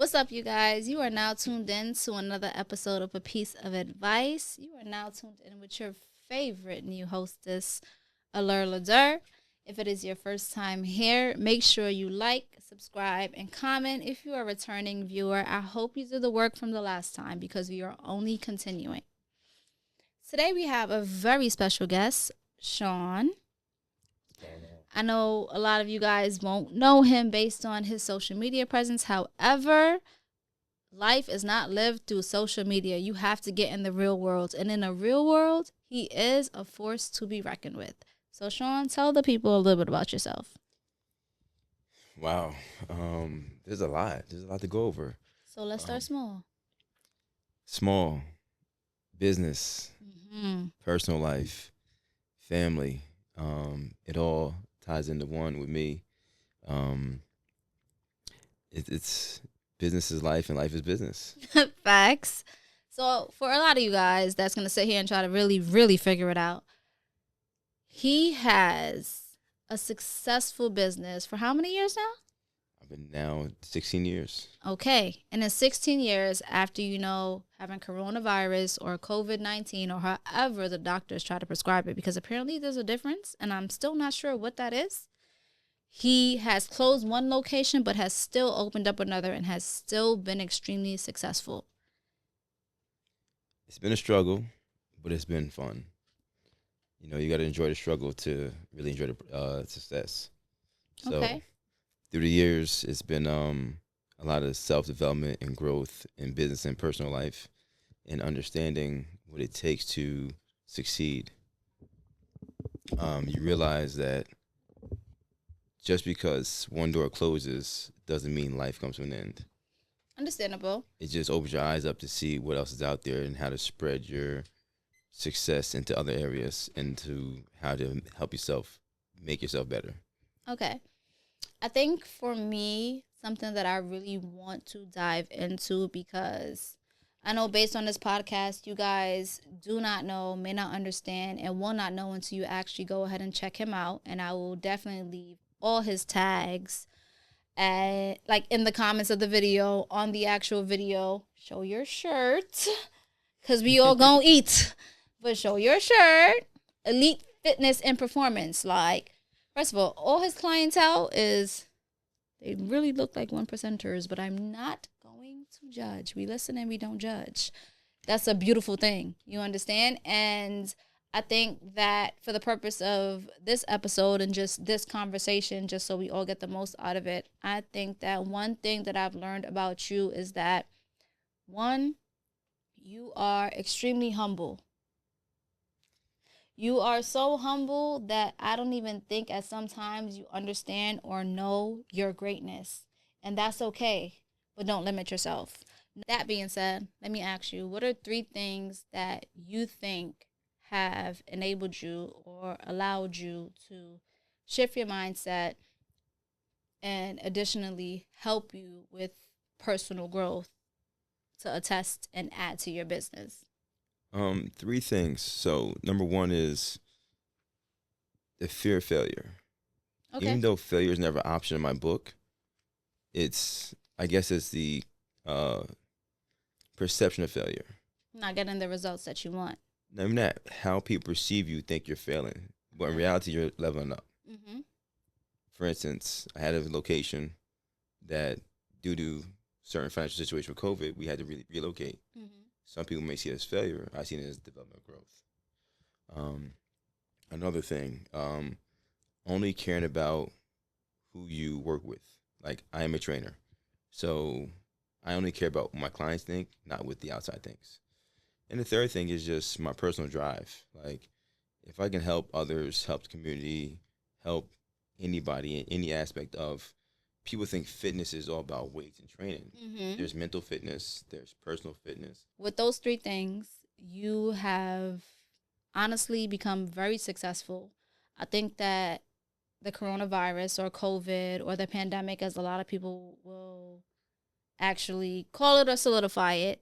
What's up, you guys? You are now tuned in to another episode of A Piece of Advice. You are now tuned in with your favorite new hostess, Allure Ladur. If it is your first time here, make sure you like, subscribe, and comment. If you are a returning viewer, I hope you did the work from the last time because we are only continuing. Today we have a very special guest, Shawn. I know a lot of you guys won't know him based on his social media presence. However, life is not lived through social media. You have to get in the real world. And in the real world, he is a force to be reckoned with. So, Shawn, tell the people a little bit about yourself. Wow. There's a lot. There's a lot to go over. So, let's start small. Small, business, personal life, family. It all ties into one with me. It's business is life and life is business. Facts. So, for a lot of you guys that's going to sit here and try to really, really figure it out, he has a successful business for how many years now? I've been now 16 years. Okay. And in 16 years, after, having coronavirus or COVID-19 or however the doctors try to prescribe it, because apparently there's a difference, and I'm still not sure what that is. He has closed one location, but has still opened up another and has still been extremely successful. It's been a struggle, but it's been fun. You got to enjoy the struggle to really enjoy the success. So, Okay. through the years, it's been a lot of self-development and growth in business and personal life and understanding what it takes to succeed. You realize that just because one door closes doesn't mean life comes to an end. Understandable. It just opens your eyes up to see what else is out there and how to spread your success into other areas and to how to help yourself make yourself better. Okay. I think for me, something that I really want to dive into, because I know based on this podcast, you guys do not know, may not understand, and will not know until you actually go ahead and check him out. And I will definitely leave all his tags like in the comments of the video, on the actual video. Show your shirt, because we all gonna eat, but show your shirt. Elite Fitness and Performance. Like, first of all his clientele they really look like 1%ers, but I'm not going to judge. We listen and we don't judge. That's a beautiful thing. You understand? And I think that for the purpose of this episode and just this conversation, just so we all get the most out of it, I think that one thing that I've learned about you is that, one, you are extremely humble. You are so humble that I don't even think at sometimes you understand or know your greatness. And that's okay, but don't limit yourself. That being said, let me ask you, what are 3 things that you think have enabled you or allowed you to shift your mindset and additionally help you with personal growth to attest and add to your business? 3 things. So number 1 is the fear of failure. Okay. Even though failure is never an option in my book, I guess it's the perception of failure. Not getting the results that you want. Not even that, how people perceive you think you're failing, but in reality, you're leveling up. Mm-hmm. For instance, I had a location that, due to certain financial situation with COVID, we had to relocate. Mm-hmm. Some people may see it as failure. I see it as development growth. Another thing, only caring about who you work with. Like, I am a trainer, so I only care about what my clients think, not what the outside thinks. And the third thing is just my personal drive. Like, if I can help others, help the community, help anybody in any aspect of, people think fitness is all about weights and training. Mm-hmm. There's mental fitness, there's personal fitness. With those 3 things, you have honestly become very successful. I think that the coronavirus or COVID or the pandemic, as a lot of people will actually call it or solidify it,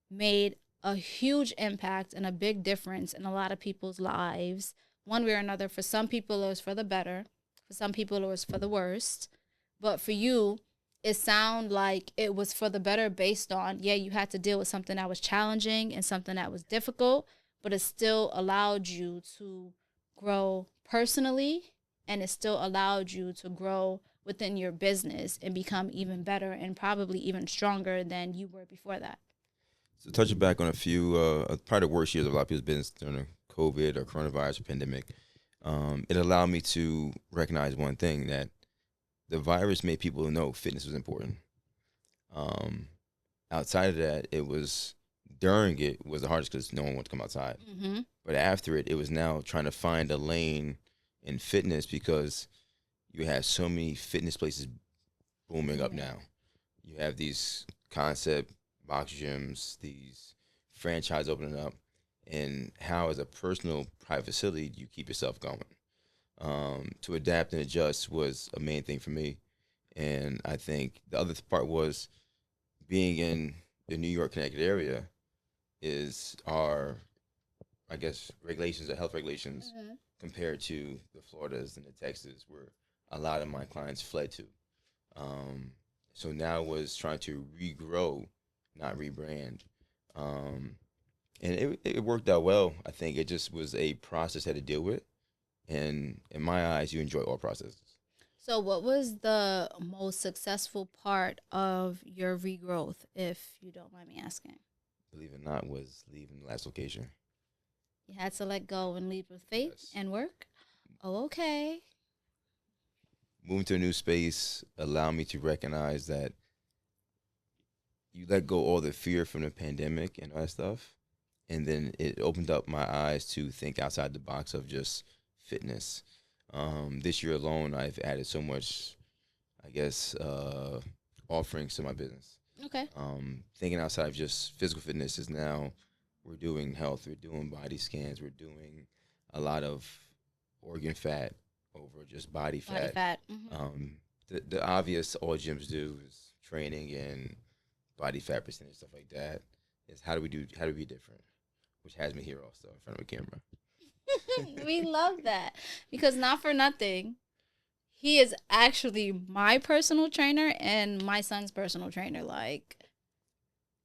made a huge impact and a big difference in a lot of people's lives, one way or another. For some people, it was for the better. For some people, it was for the worst. But for you, it sound like it was for the better based on, yeah, you had to deal with something that was challenging and something that was difficult, but it still allowed you to grow personally, and it still allowed you to grow within your business and become even better and probably even stronger than you were before that. So touching back on a few, probably the worst years of a lot of people's business during the COVID or coronavirus or pandemic, it allowed me to recognize one thing, that the virus made people know fitness was important. Um, Outside of that, it was during it was the hardest because no one wanted to come outside. Mm-hmm. But after it, it was now trying to find a lane in fitness because you have so many fitness places booming up Booming. now. You have these concept box gyms, these franchise opening up, and how as a personal private facility do you keep yourself going? To adapt and adjust was a main thing for me, and I think the other part was being in the New York Connecticut area is our, I guess, regulations or health regulations Mm-hmm. compared to the Floridas and the Texas where a lot of my clients fled to. Um, so now was trying to regrow, not rebrand. Um, and it worked out well. I think it just was a process I had to deal with. And in my eyes, you enjoy all processes. So, what was the most successful part of your regrowth, if you don't mind me asking? Believe it or not, was leaving the last location. You had to let go and lead with faith Yes. and work? Oh, okay. Moving to a new space allowed me to recognize that you let go all the fear from the pandemic and all that stuff. And then it opened up my eyes to think outside the box of just fitness. This year alone, I've added so much, I guess, offerings to my business. Okay. Thinking outside of just physical fitness is now we're doing health, we're doing body scans, we're doing a lot of organ fat over just body Body fat. fat. Mm-hmm. The obvious all gyms do is training and body fat percentage, stuff like that. Is how do we be different? Which has me here also in front of a camera. We love that because not for nothing, he is actually my personal trainer and my son's personal trainer. Like,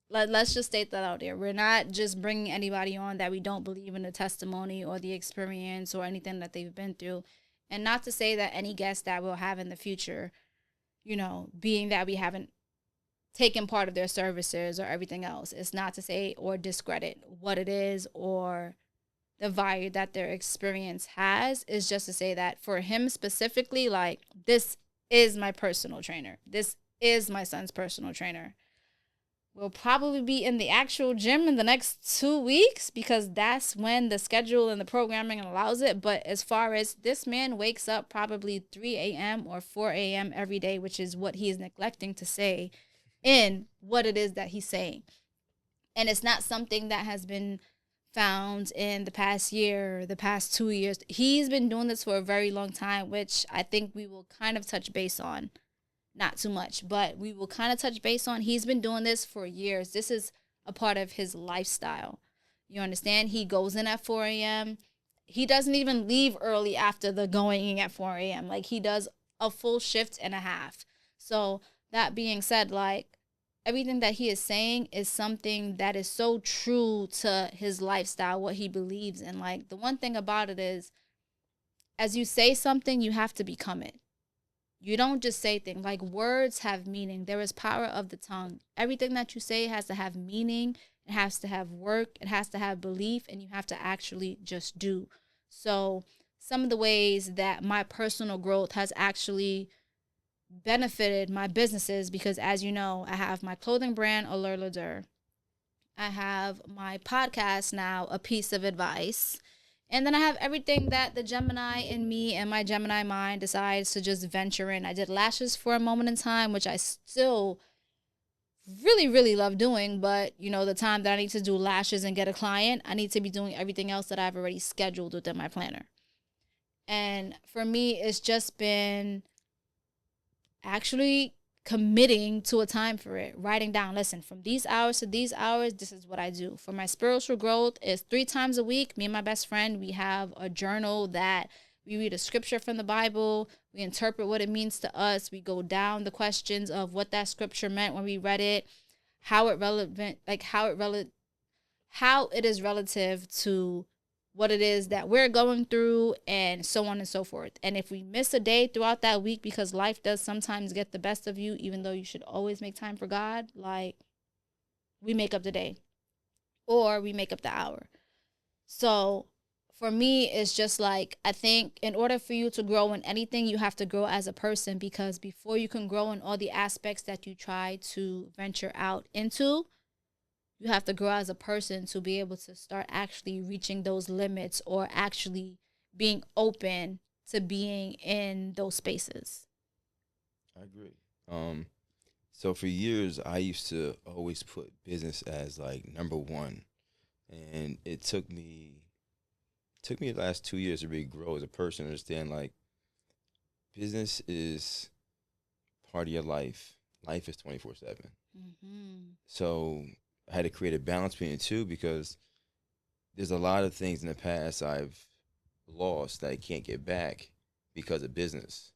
let's just state that out there. We're not just bringing anybody on that we don't believe in the testimony or the experience or anything that they've been through. And not to say that any guest that we'll have in the future, being that we haven't taken part of their services or everything else, it's not to say or discredit what it is or the value that their experience has. Is just to say that for him specifically, like, this is my personal trainer. This is my son's personal trainer. We'll probably be in the actual gym in the next 2 weeks because that's when the schedule and the programming allows it. But as far as this man wakes up probably 3 a.m. or 4 a.m. every day, which is what he is neglecting to say in what it is that he's saying. And it's not something that has been found in the past year, the past 2 years. He's been doing this for a very long time, which I think we will kind of touch base on. Not too much, but we will kind of touch base on. He's been doing this for years. This is a part of his lifestyle. You understand? He goes in at 4 a.m. He doesn't even leave early after the going in at 4 a.m. Like, he does a full shift and a half. So, that being said, like, everything that he is saying is something that is so true to his lifestyle, what he believes in. Like, the one thing about it is, as you say something, you have to become it. You don't just say things. Like, words have meaning. There is power of the tongue. Everything that you say has to have meaning. It has to have work. It has to have belief. And you have to actually just do. So some of the ways that my personal growth has actually benefited my businesses, because as you know, I have my clothing brand, Allure Ledur. I have my podcast now, A Piece of Advice. And then I have everything that the Gemini in me and my Gemini mind decides to just venture in. I did lashes for a moment in time, which I still really, really love doing. But, the time that I need to do lashes and get a client, I need to be doing everything else that I've already scheduled within my planner. And for me, it's just been actually committing to a time for it, writing down, listen, from these hours to these hours, this is what I do. For my spiritual growth, is 3 times a week. Me and my best friend, we have a journal that We read a scripture from the Bible. We interpret what it means to us. We go down the questions of what that scripture meant when we read it, how it relevant, like how it is relative to what it is that we're going through, and so on and so forth. And if we miss a day throughout that week because life does sometimes get the best of you, even though you should always make time for God, like, we make up the day or we make up the hour. So for me, it's just like, I think in order for you to grow in anything, you have to grow as a person, because before you can grow in all the aspects that you try to venture out into, you have to grow as a person to be able to start actually reaching those limits, or actually being open to being in those spaces. I agree. So for years, I used to always put business as like number one, and it took me the last 2 years to really grow as a person, understand like business is part of your life. Life is 24/7. Mm-hmm. So I had to create a balance between the two, because there's a lot of things in the past I've lost that I can't get back because of business.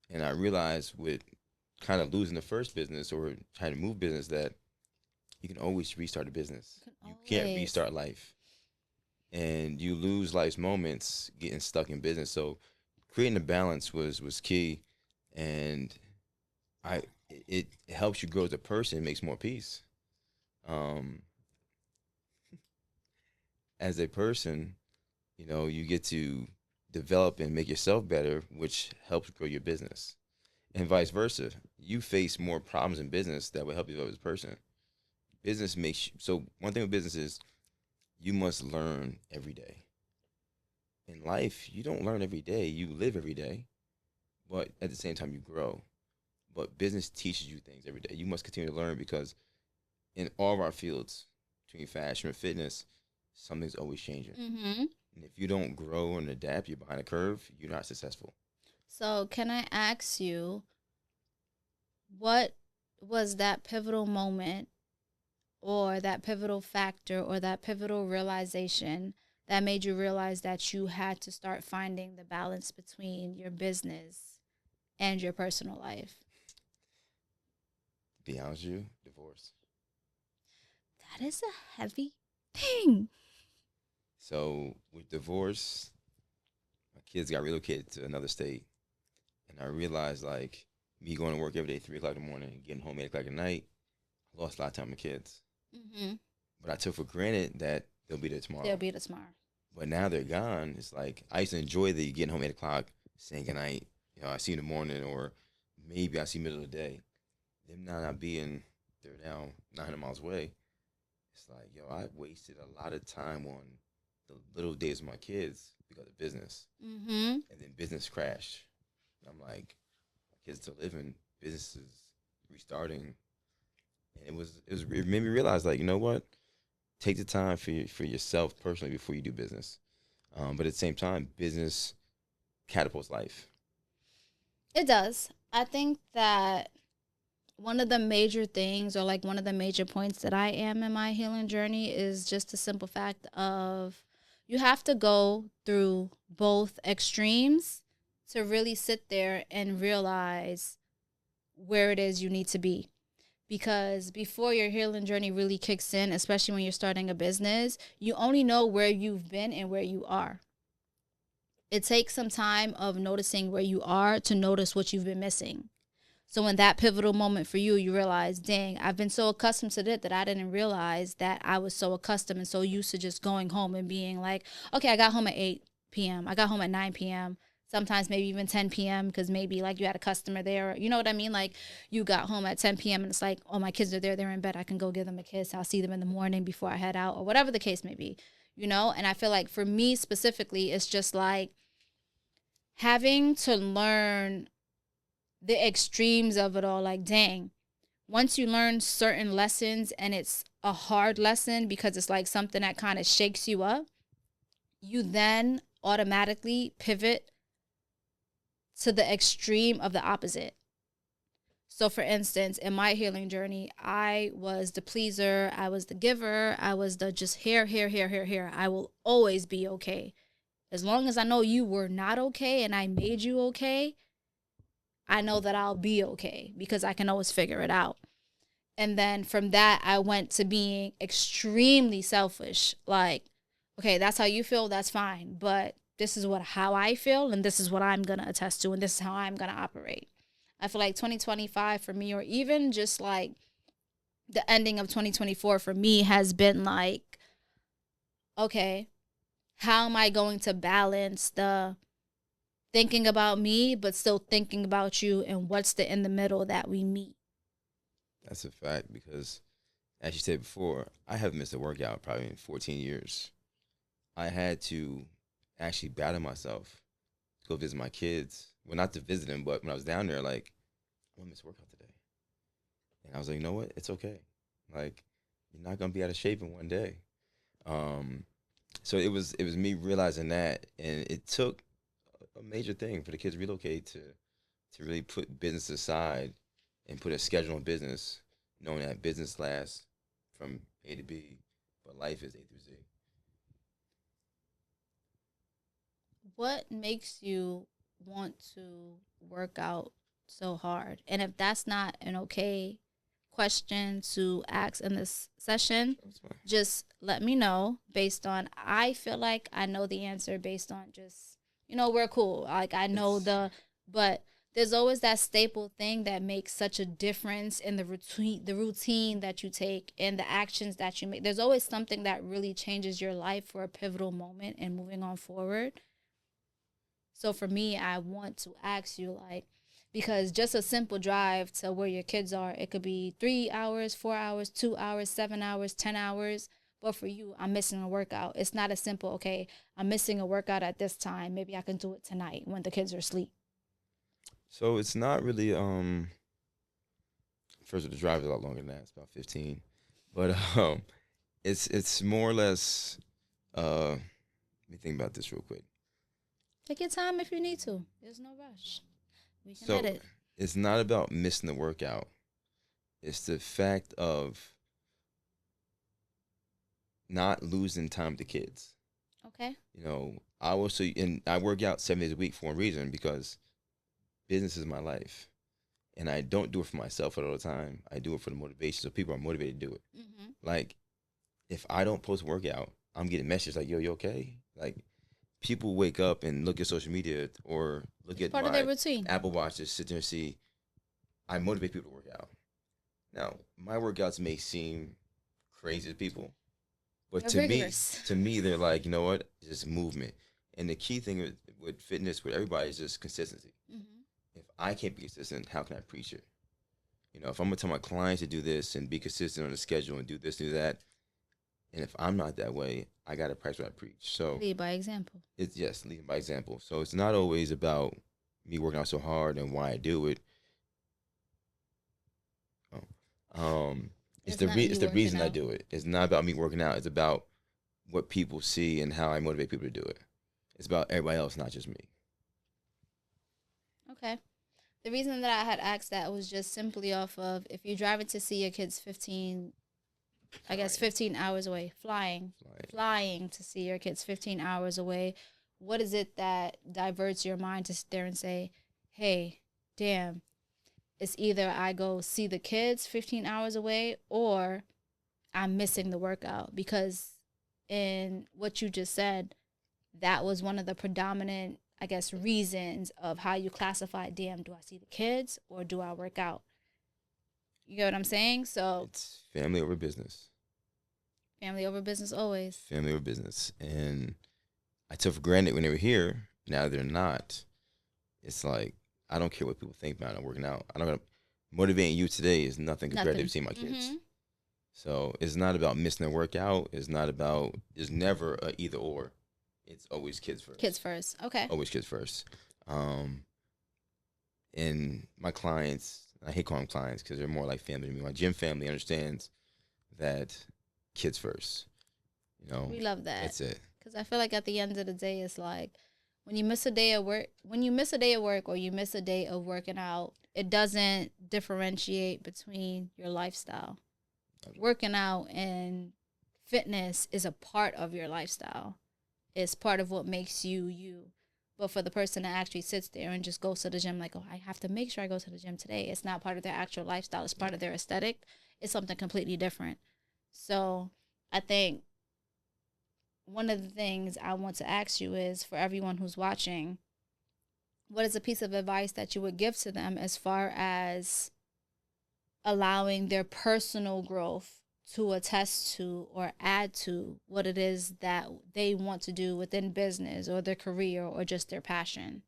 And I realized with kind of losing the first business or trying to move business that you can always restart a business. You can You can't always. restart life. And you lose life's moments getting stuck in business. So creating a balance was key, and I it helps you grow as a person, it makes more peace. Um, as a person, you get to develop and make yourself better, which helps grow your business. And vice versa. You face more problems in business that will help you as a person. Business makes you, so one thing with business is you must learn every day. In life, you don't learn every day, you live every day, but at the same time you grow. But business teaches you things every day. You must continue to learn, because in all of our fields, between fashion and fitness, something's always changing. Mm-hmm. And if you don't grow and adapt, you're behind a curve, you're not successful. So can I ask you, what was that pivotal moment, or that pivotal factor, or that pivotal realization that made you realize that you had to start finding the balance between your business and your personal life? To be honest with you, divorce. That is a heavy thing. So with divorce, my kids got relocated to another state, and I realized like me going to work every day, 3 o'clock in the morning, getting home 8 o'clock at night, I lost a lot of time with kids. Mm-hmm. But I took for granted that they'll be there They'll tomorrow. be the smart. But now they're gone. It's like I used to enjoy the getting home 8 o'clock, saying goodnight. I see you in the morning, or maybe I see middle of the day. Them now not being, they're now 900 miles away. It's like, yo, I wasted a lot of time on the little days with my kids because of business. Mm-hmm. And then business crashed. And I'm like, my kids still living, business is restarting. And it made me realize, like, you know what? Take the time for yourself personally before you do business. But at the same time, business catapults life. It does. I think that one of the major things, or like one of the major points that I am in my healing journey, is just the simple fact of, you have to go through both extremes to really sit there and realize where it is you need to be. Because before your healing journey really kicks in, especially when you're starting a business, you only know where you've been and where you are. It takes some time of noticing where you are to notice what you've been missing. So in that pivotal moment for you, you realize, dang, I've been so accustomed to it that I didn't realize that I was so accustomed and so used to just going home and being like, okay, I got home at 8 p.m. I got home at 9 p.m. Sometimes maybe even 10 p.m. because maybe like you had a customer there. You know what I mean? Like you got home at 10 p.m. and it's like, oh, my kids are there. They're in bed. I can go give them a kiss. I'll see them in the morning before I head out, or whatever the case may be, And I feel like for me specifically, it's just like having to learn the extremes of it all. Like, dang, once you learn certain lessons and it's a hard lesson because it's like something that kind of shakes you up, you then automatically pivot to the extreme of the opposite. So for instance, in my healing journey, I was the pleaser, I was the giver, I was the just here. I will always be okay. As long as I know you were not okay and I made you okay, I know that I'll be okay because I can always figure it out. And then from that, I went to being extremely selfish. Like, okay, that's how you feel, that's fine. But this is how I feel, and this is what I'm gonna attest to, and this is how I'm gonna operate. I feel like 2025 for me, or even just like the ending of 2024 for me, has been like, okay, how am I going to balance the thinking about me, but still thinking about you, and what's the in the middle that we meet? That's a fact because, as you said before, I have missed a workout probably in 14 years. I had to actually battle myself to go visit my kids. Well, not to visit them, but when I was down there, like, I'm gonna miss a workout today. And I was like, you know what? It's okay. Like, you're not gonna be out of shape in one day. Um, so it was me realizing that, and it took a major thing for the kids to relocate to really put business aside and put a schedule on business, knowing that business lasts from A to B, but life is A through Z. What makes you want to work out so hard? And if that's not an okay question to ask in this session, That's fine. just let me know based on, I feel like I know the answer based on just, we're cool. Like I know It's but there's always that staple thing that makes such a difference in the routine that you take and the actions that you make. There's always something that really changes your life for a pivotal moment and moving on forward. So for me, I want to ask you, like, because just a simple drive to where your kids are, it could be 3 hours, 4 hours, 2 hours, 7 hours, 10 hours. But for you, I'm missing a workout. It's not as simple, okay, I'm missing a workout at this time. Maybe I can do it tonight when the kids are asleep. so it's not really first of all, the drive is a lot longer than that. It's about 15, but it's more or less. Let me think about this real quick. Take your time if you need to. There's no rush. We can So edit. it's not about missing the workout. It's the fact of not losing time with the kids. Okay. I also and I work out 7 days a week for a reason because business is my life, and I don't do it for myself all the time. I do it for the motivation, so people are motivated to do it. Mm-hmm. Like if I don't post workout, I'm getting messages like, "Yo, you okay?" Like people wake up and look at social media or look It's at part of their my routine. Apple Watch to sit there and see. I motivate people to work out. Now, my workouts may seem crazy to people, but They're rigorous. to me, they're like, you know what? It's just movement. And the key thing with fitness, with everybody, is just consistency. Mm-hmm. If I can't be consistent, how can I preach it? If I'm gonna tell my clients to do this and be consistent on the schedule and do this, do that, and if I'm not that way, I gotta practice what I preach. So Lead by example. it's yes, leading by example. So it's not always about me working out so hard and why I do it. Um, It's not it's you the working reason I out. do it. It's not about me working out. It's about what people see and how I motivate people to do it. It's about everybody else, not just me. Okay. The reason that I had asked that was just simply off of, if you're driving to see your kids 15, I guess Flying, 15 hours away, flying. flying to see your kids 15 hours away, what is it that diverts your mind to sit there and say, hey, damn, it's either I go see the kids 15 hours away, or I'm missing the workout? Because in what you just said, that was one of the predominant, I guess, reasons of how you classify, damn, do I see the kids or do I work out? You get what I'm saying? So It's family over business. family over business always. Family over business. And I took for granted when they were here. Now they're not. It's like I don't care what people think about it. I'm working out. I'm not gonna motivating you today is nothing compared to Nothing. seeing my kids. Mm-hmm. So it's not about missing a workout. It's not about. It's never a either or. It's always kids Kids first. first. Okay. Always kids first. Um, and my clients, I hate calling them clients because they're more like family to me. My gym family understands that kids first. We love that. That's it. Because I feel like at the end of the day, it's like when you miss a day of work, when you miss a day of work or you miss a day of working out, it doesn't differentiate between your lifestyle. Working out and fitness is a part of your lifestyle. It's part of what makes you you. But for the person that actually sits there and just goes to the gym, like, oh, I have to make sure I go to the gym today, it's not part of their actual lifestyle. It's part of their aesthetic. It's something completely different. So I think one of the things I want to ask you is, for everyone who's watching, what is a piece of advice that you would give to them as far as allowing their personal growth to attest to or add to what it is that they want to do within business or their career or just their passion?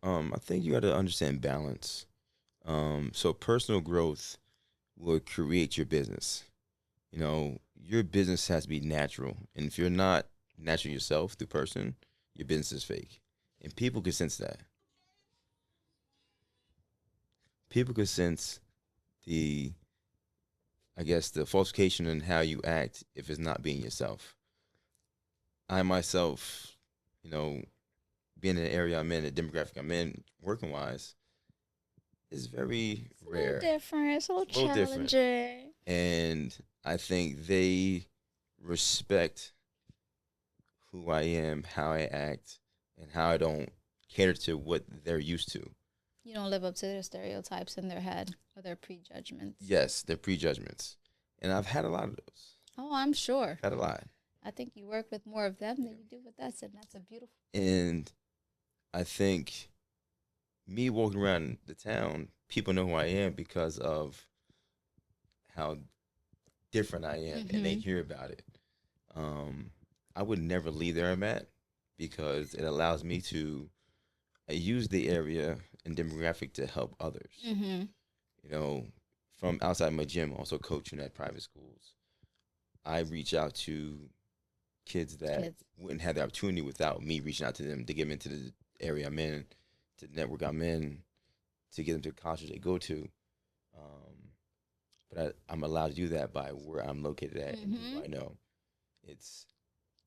I think you got to understand balance. So personal growth will create your business. You know, your business has to be natural, and if you're not natural yourself through person, your business is fake, and people can sense that. People can sense the, I guess, the falsification in how you act if it's not being yourself. I myself, you know, being in the area I'm in, the demographic I'm in, working wise, is very It's a little rare. different. It's a little It's a little different. challenging. And I think they respect who I am, how I act, and how I don't cater to what they're used to. You don't live up to their stereotypes in their head or their prejudgments. Yes, their prejudgments. And I've had a lot of those. Oh, I'm sure. Had a lot. I think you work with more of them than you do with us, and that's a beautiful. And I think me walking around the town, people know who I am because of how different I am, and they hear about it. Um, I would never leave there I'm at because it allows me to use the area and demographic to help others. Mm-hmm. You know, from outside my gym, also coaching at private schools, I reach out to kids that Kids. wouldn't have the opportunity without me reaching out to them to get them into the area I'm in, to the network I'm in, to get them to the colleges they go to. But I'm allowed to do that by where I'm located at and who I know. It's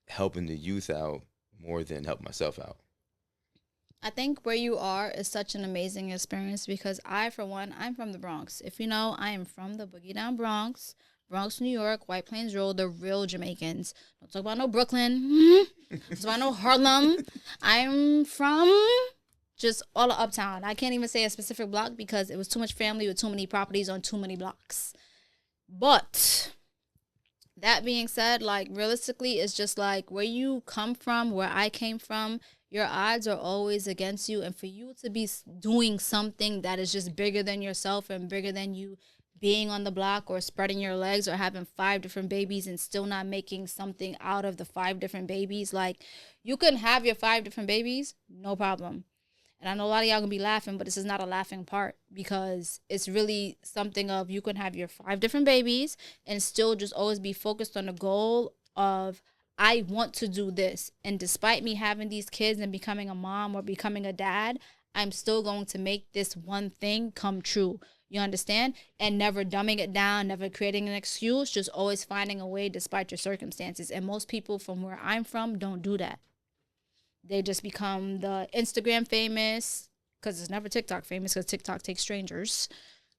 helping the youth out more than helping myself out. I think where you are is such an amazing experience because I, for one, I'm from the Bronx. If you know, I am from the Boogie Down Bronx, Bronx, New York, White Plains Road, the real Jamaicans. Don't talk about no Brooklyn. Don't talk about no Harlem. I'm from just all of Uptown. I can't even say a specific block because it was too much family with too many properties on too many blocks. But that being said, like realistically, it's just like where you come from, where I came from, your odds are always against you. And for you to be doing something that is just bigger than yourself and bigger than you being on the block or spreading your legs or having 5 different babies and still not making something out of the 5 different babies, like you can have your 5 different babies, no problem. And I know a lot of y'all gonna be laughing, but this is not a laughing part because it's really something of you can have your 5 different babies and still just always be focused on the goal of I want to do this. And despite me having these kids and becoming a mom or becoming a dad, I'm still going to make this one thing come true. You understand? And never dumbing it down, never creating an excuse, just always finding a way despite your circumstances. And most people from where I'm from don't do that. They just become the Instagram famous because it's never TikTok famous because TikTok takes strangers.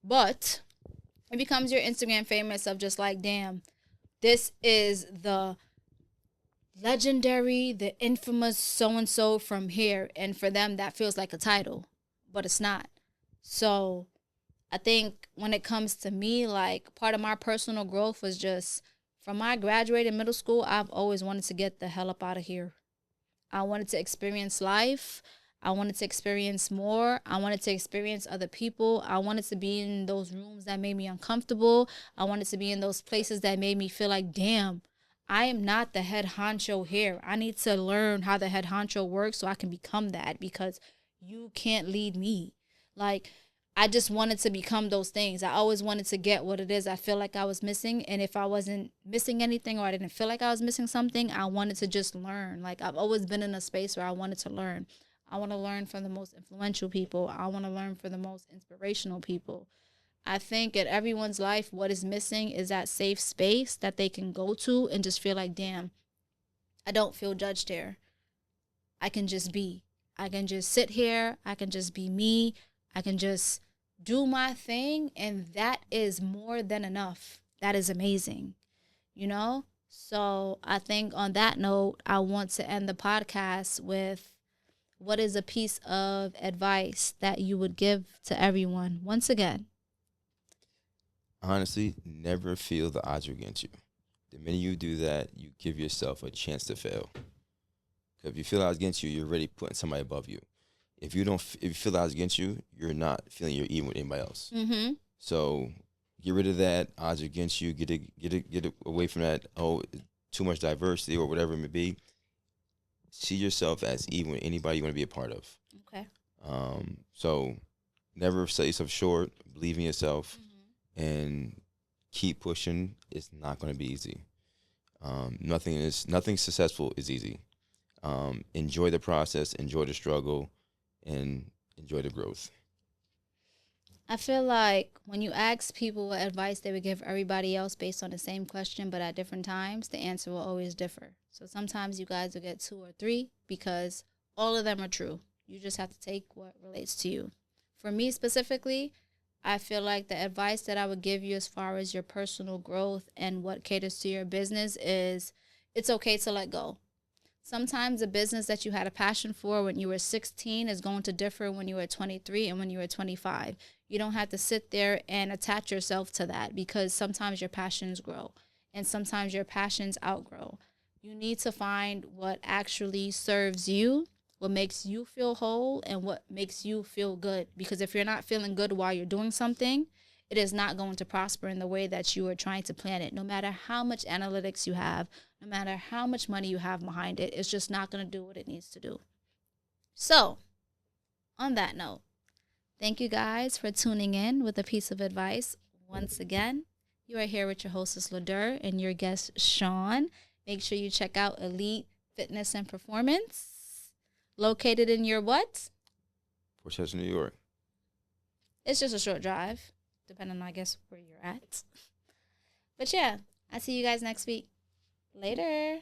But it becomes your Instagram famous of just like, damn, this is the legendary, the infamous so and so from here. And for them, that feels like a title, but it's not. So I think when it comes to me, like part of my personal growth was just from my graduated middle school, I've always wanted to get the hell up out of here. I wanted to experience life. I wanted to experience more. I wanted to experience other people. I wanted to be in those rooms that made me uncomfortable. I wanted to be in those places that made me feel like, damn, I am not the head honcho here. I need to learn how the head honcho works so I can become that because you can't lead me. Like, I just wanted to become those things. I always wanted to get what it is I feel like I was missing. And if I wasn't missing anything or I didn't feel like I was missing something, I wanted to just learn. Like I've always been in a space where I wanted to learn. I want to learn from the most influential people. I want to learn from the most inspirational people. I think in everyone's life, what is missing is that safe space that they can go to and just feel like, damn, I don't feel judged here. I can just be. I can just sit here. I can just be me. I can just do my thing. And that is more than enough. That is amazing. You know? So I think on that note, I want to end the podcast with what is a piece of advice that you would give to everyone? Once again, Honestly, never feel the odds are against you. The minute you do that, you give yourself a chance to fail. 'Cause if you feel the odds against you, you're already putting somebody above you. If you don't, if you feel the odds against you, you're not feeling you're even with anybody else. mm-hmm. So get rid of that. Odds are against you. Get it away from that. Oh, too much diversity or whatever it may be. See yourself as even with anybody you want to be a part of. Okay. So never sell yourself short. Believe in yourself Mm-hmm. and keep pushing. It's not going to be easy. Nothing successful is easy. Enjoy the process, enjoy the struggle, and enjoy the growth. I feel like when you ask people what advice they would give everybody else based on the same question but at different times, the answer will always differ. So sometimes you guys will get two or three because all of them are true. You just have to take what relates to you. For me specifically, I feel like the advice that I would give you as far as your personal growth and what caters to your business is it's okay to let go. Sometimes a business that you had a passion for when you were 16 is going to differ when you were 23 and when you were 25. You don't have to sit there and attach yourself to that because sometimes your passions grow and sometimes your passions outgrow. You need to find what actually serves you, what makes you feel whole, and what makes you feel good. Because if you're not feeling good while you're doing something, it is not going to prosper in the way that you are trying to plan it. No matter how much analytics you have, no matter how much money you have behind it, it's just not going to do what it needs to do. So, on that note, thank you guys for tuning in with a piece of advice. Once again, you are here with your hostess, Ladur, and your guest, Shawn. Make sure you check out Elite Fitness and Performance, located in your what? Port Chester, New York. It's just a short drive, depending on, I guess, where you're at. But yeah, I'll see you guys next week. Later.